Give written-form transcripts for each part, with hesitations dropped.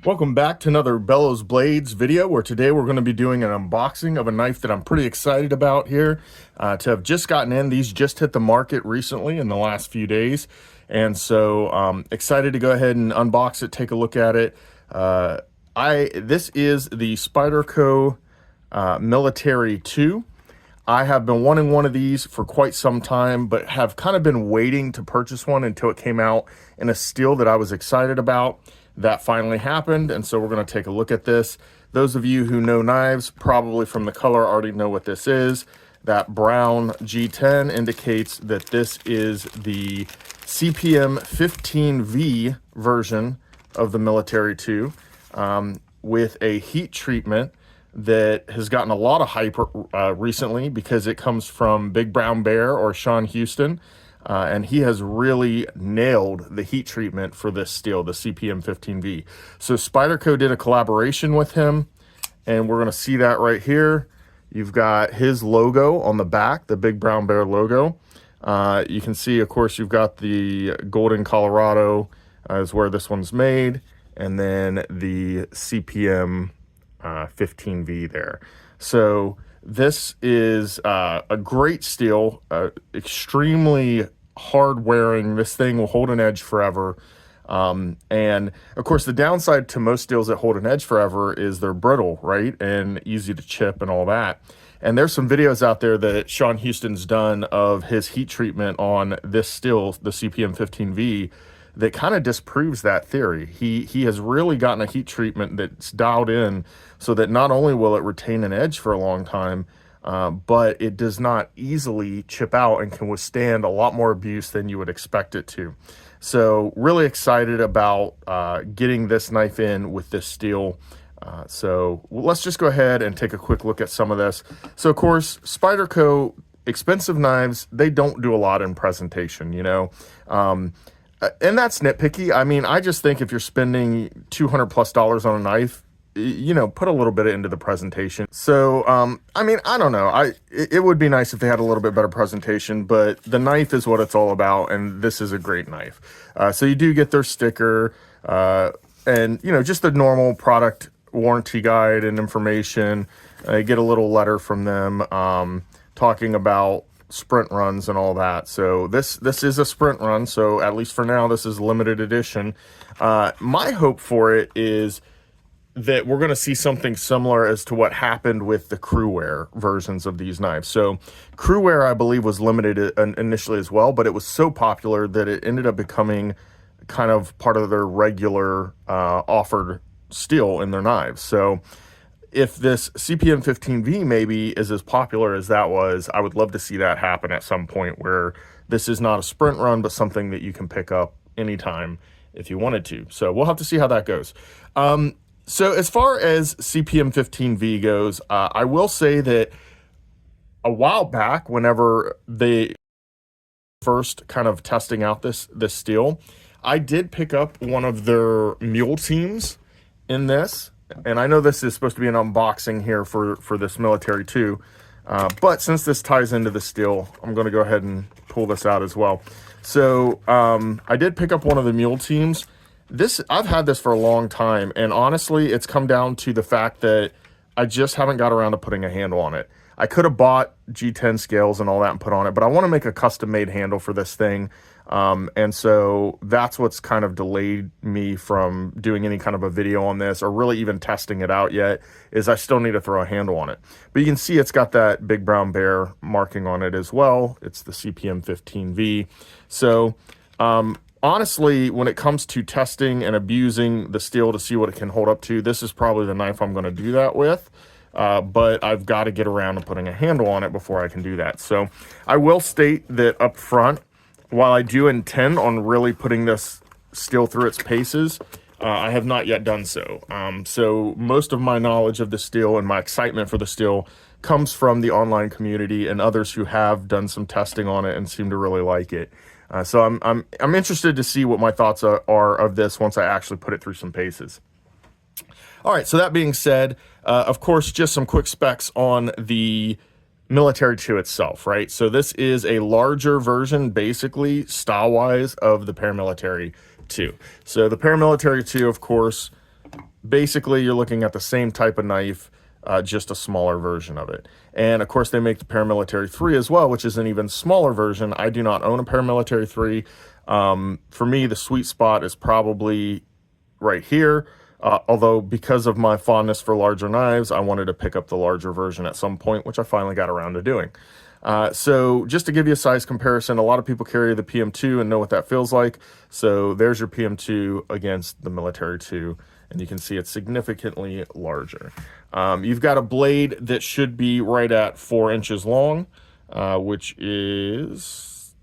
Welcome back to another Bellows Blades video, where today we're going to be doing an unboxing of a knife that I'm pretty excited about here to have just gotten in. These just hit the market recently in the last few days, and so excited to go ahead and unbox it, take a look at it. This is the Spyderco Military 2. I have been wanting one of these for quite some time, but have kind of been waiting to purchase one until it came out in a steel that I was excited about. That finally happened, and so we're going to take a look at this. Those of you who know knives, probably from the color, already know what this is. That brown G10 indicates that this is the CPM 15V version of the Military 2 with a heat treatment that has gotten a lot of hype recently because it comes from Big Brown Bear or Sean Houston. And he has really nailed the heat treatment for this steel, the CPM 15V. So Spyderco did a collaboration with him, and we're going to see that right here. You've got his logo on the back, the Big Brown Bear logo. You can see, of course, you've got the Golden, Colorado is where this one's made, and then the CPM 15V there. So this is a great steel, extremely hard wearing. This thing will hold an edge forever. And of course, the downside to most steels that hold an edge forever is they're brittle, right? And easy to chip and all that. And there's some videos out there that Sean Houston's done of his heat treatment on this steel, the CPM 15V, that kind of disproves that theory. He has really gotten a heat treatment that's dialed in so that not only will it retain an edge for a long time, but it does not easily chip out and can withstand a lot more abuse than you would expect it to. So really excited about getting this knife in with this steel. So let's just go ahead and take a quick look at some of this. So of course, Spyderco, expensive knives, they don't do a lot in presentation, you know. And that's nitpicky. I mean, I just think if you're spending $200+ on a knife, you know, put a little bit into the presentation. So, I mean, I don't know. It would be nice if they had a little bit better presentation, but the knife is what it's all about, and this is a great knife. So you do get their sticker, and, you know, just the normal product warranty guide and information. You get a little letter from them talking about sprint runs and all that. So this is a sprint run, so at least for now this is limited edition. My hope for it is that we're going to see something similar as to what happened with the Crewwear versions of these knives. So Crewwear, I believe, was limited initially as well, but it was so popular that it ended up becoming kind of part of their regular offered steel in their knives. So if this CPM 15V maybe is as popular as that was, I would love to see that happen at some point, where this is not a sprint run, but something that you can pick up anytime if you wanted to. So we'll have to see how that goes. So as far as CPM 15V goes, I will say that a while back, whenever they first kind of testing out this steel, I did pick up one of their Mule Teams in this. And I know this is supposed to be an unboxing here for this Military 2, but since this ties into the steel, I'm going to go ahead and pull this out as well. So I did pick up one of the Mule Teams. I've had this for a long time, and honestly, it's come down to the fact that I just haven't got around to putting a handle on it. I could have bought G10 scales and all that and put on it, but I want to make a custom-made handle for this thing. And so that's what's kind of delayed me from doing any kind of a video on this or really even testing it out yet, is I still need to throw a handle on it. But you can see it's got that Big Brown Bear marking on it as well. It's the CPM 15V. So honestly, when it comes to testing and abusing the steel to see what it can hold up to, this is probably the knife I'm going to do that with. But I've got to get around to putting a handle on it before I can do that. So I will state that up front, while I do intend on really putting this steel through its paces, I have not yet done so. So most of my knowledge of the steel and my excitement for the steel comes from the online community and others who have done some testing on it and seem to really like it. So I'm interested to see what my thoughts are of this once I actually put it through some paces. All right, so that being said, of course, just some quick specs on the Military 2 itself, right? So this is a larger version, basically, style-wise, of the Paramilitary 2. So the Paramilitary 2, of course, basically you're looking at the same type of knife, just a smaller version of it. And of course they make the Paramilitary 3 as well, which is an even smaller version. I do not own a Paramilitary 3. For me, the sweet spot is probably right here. Although because of my fondness for larger knives, I wanted to pick up the larger version at some point, which I finally got around to doing. So just to give you a size comparison, a lot of people carry the PM2 and know what that feels like. So there's your PM2 against the Military 2, and you can see it's significantly larger. You've got a blade that should be right at 4 inches long, which is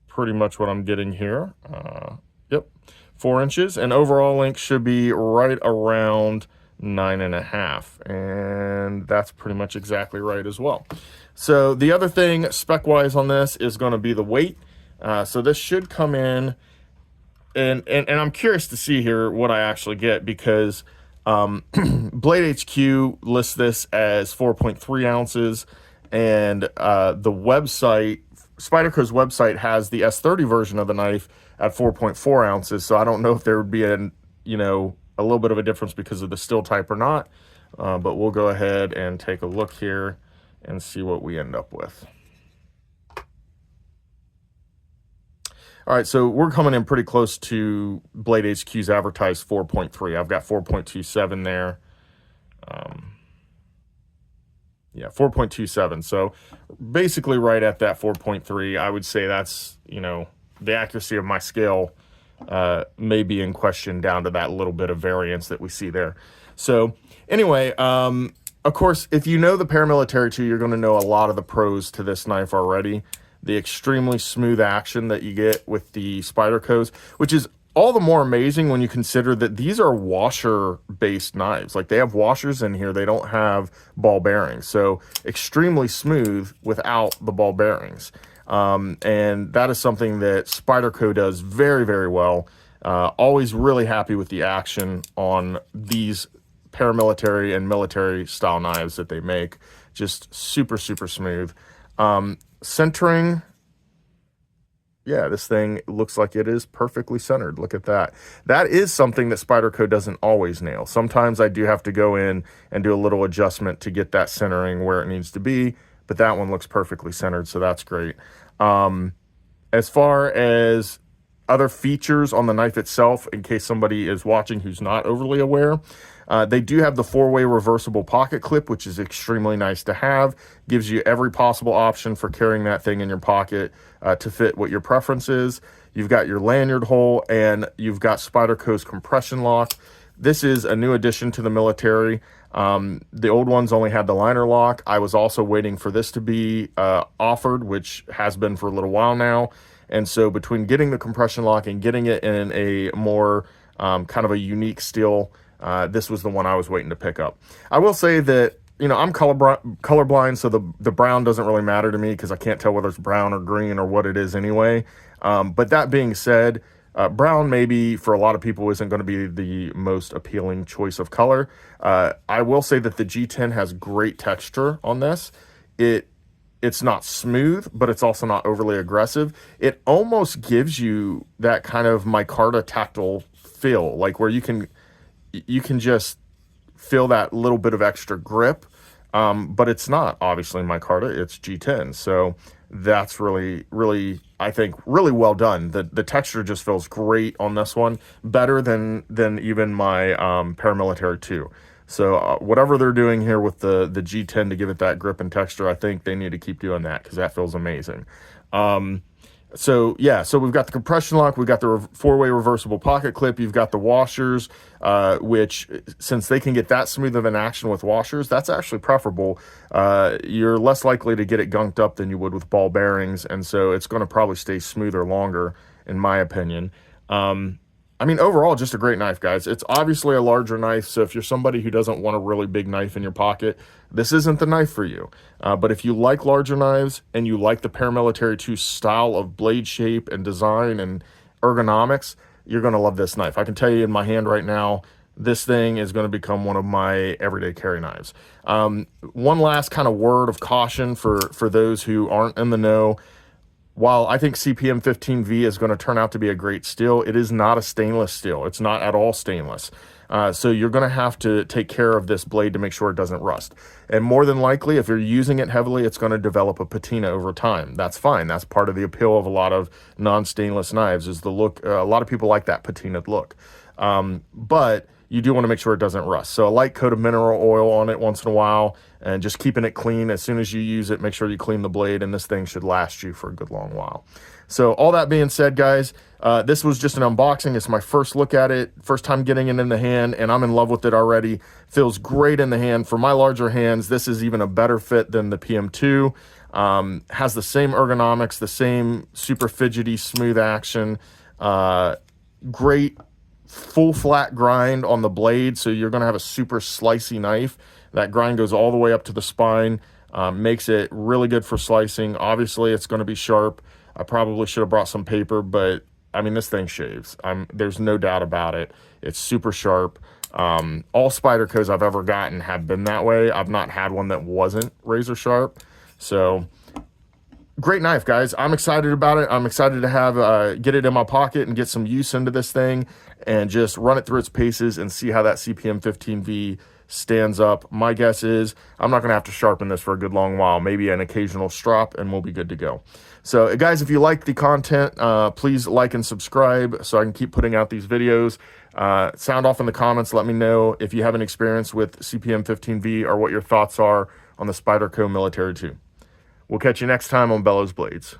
pretty much what I'm getting here. Yep, 4 inches, and overall length should be right around 9.5, and that's pretty much exactly right as well. So the other thing spec-wise on this is going to be the weight. So this should come in, and I'm curious to see here what I actually get, because Blade HQ lists this as 4.3 ounces, and the website, Spyderco's website, has the S30 version of the knife at 4.4 ounces. So I don't know if there would be a little bit of a difference because of the steel type or not, but we'll go ahead and take a look here and see what we end up with. All right, so we're coming in pretty close to Blade HQ's advertised 4.3. I've got 4.27 there. Yeah, 4.27. So basically right at that 4.3. I would say that's, the accuracy of my scale may be in question down to that little bit of variance that we see there. So anyway, of course, if you know the Paramilitary 2, you're going to know a lot of the pros to this knife already. The extremely smooth action that you get with the Spydercos, which is all the more amazing when you consider that these are washer-based knives. Like, they have washers in here. They don't have ball bearings. So extremely smooth without the ball bearings. And that is something that Spyderco does very, very well. Always really happy with the action on these paramilitary and military style knives that they make. Just super, super smooth. Centering, yeah, this thing looks like it is perfectly centered. Look at that. That is something that Spyderco doesn't always nail. Sometimes I do have to go in and do a little adjustment to get that centering where it needs to be, but that one looks perfectly centered, so that's great. As far as other features on the knife itself, in case somebody is watching who's not overly aware, they do have the 4-way reversible pocket clip, which is extremely nice to have. Gives you every possible option for carrying that thing in your pocket to fit what your preference is. You've got your lanyard hole, and you've got Spyderco's compression lock. This is a new addition to the military. The old ones only had the liner lock. I was also waiting for this to be offered, which has been for a little while now. And so between getting the compression lock and getting it in a more kind of a unique steel, this was the one I was waiting to pick up. I will say that, I'm colorblind, so the brown doesn't really matter to me because I can't tell whether it's brown or green or what it is anyway. But that being said, brown maybe for a lot of people isn't going to be the most appealing choice of color. I will say that the G10 has great texture on this. It's not smooth, but it's also not overly aggressive. It almost gives you that kind of micarta tactile feel, like where you can just feel that little bit of extra grip, but it's not obviously micarta, it's G10. So that's really, really, I think, really well done. The texture just feels great on this one, better than even my Paramilitary 2. So whatever they're doing here with the G10 to give it that grip and texture, I think they need to keep doing that because that feels amazing. So yeah, so we've got the compression lock, we've got the 4-way reversible pocket clip, you've got the washers, which, since they can get that smooth of an action with washers, that's actually preferable. You're less likely to get it gunked up than you would with ball bearings, and so it's going to probably stay smoother longer, in my opinion. I mean, overall, just a great knife, guys. It's obviously a larger knife, so if you're somebody who doesn't want a really big knife in your pocket, this isn't the knife for you. But if you like larger knives and you like the Paramilitary 2 style of blade shape and design and ergonomics, you're going to love this knife. I can tell you in my hand right now, this thing is going to become one of my everyday carry knives. One last kind of word of caution for those who aren't in the know. while I think CPM 15V is going to turn out to be a great steel, it is not a stainless steel. It's not at all stainless. So you're going to have to take care of this blade to make sure it doesn't rust. And more than likely, if you're using it heavily, it's going to develop a patina over time. That's fine. That's part of the appeal of a lot of non-stainless knives, is the look. A lot of people like that patinaed look. But you do want to make sure it doesn't rust. So a light coat of mineral oil on it once in a while, and just keeping it clean. As soon as you use it, make sure you clean the blade, and this thing should last you for a good long while. So all that being said, guys, this was just an unboxing. It's my first look at it, first time getting it in the hand, and I'm in love with it already. Feels great in the hand. For my larger hands, this is even a better fit than the PM2. Has the same ergonomics, the same super fidgety, smooth action. Great full flat grind on the blade, so you're going to have a super slicey knife. That grind goes all the way up to the spine, makes it really good for slicing. Obviously, it's going to be sharp. I probably should have brought some paper, but I mean, this thing shaves. There's no doubt about it. It's super sharp. All Spydercos I've ever gotten have been that way. I've not had one that wasn't razor sharp. So great knife, guys. I'm excited about it. I'm excited to have get it in my pocket and get some use into this thing and just run it through its paces and see how that CPM 15V stands up. My guess is I'm not going to have to sharpen this for a good long while, maybe an occasional strop, and we'll be good to go. So guys, if you like the content, please like and subscribe so I can keep putting out these videos. Sound off in the comments. Let me know if you have an experience with CPM 15V or what your thoughts are on the Spyderco Military 2. We'll catch you next time on Bellows Blades.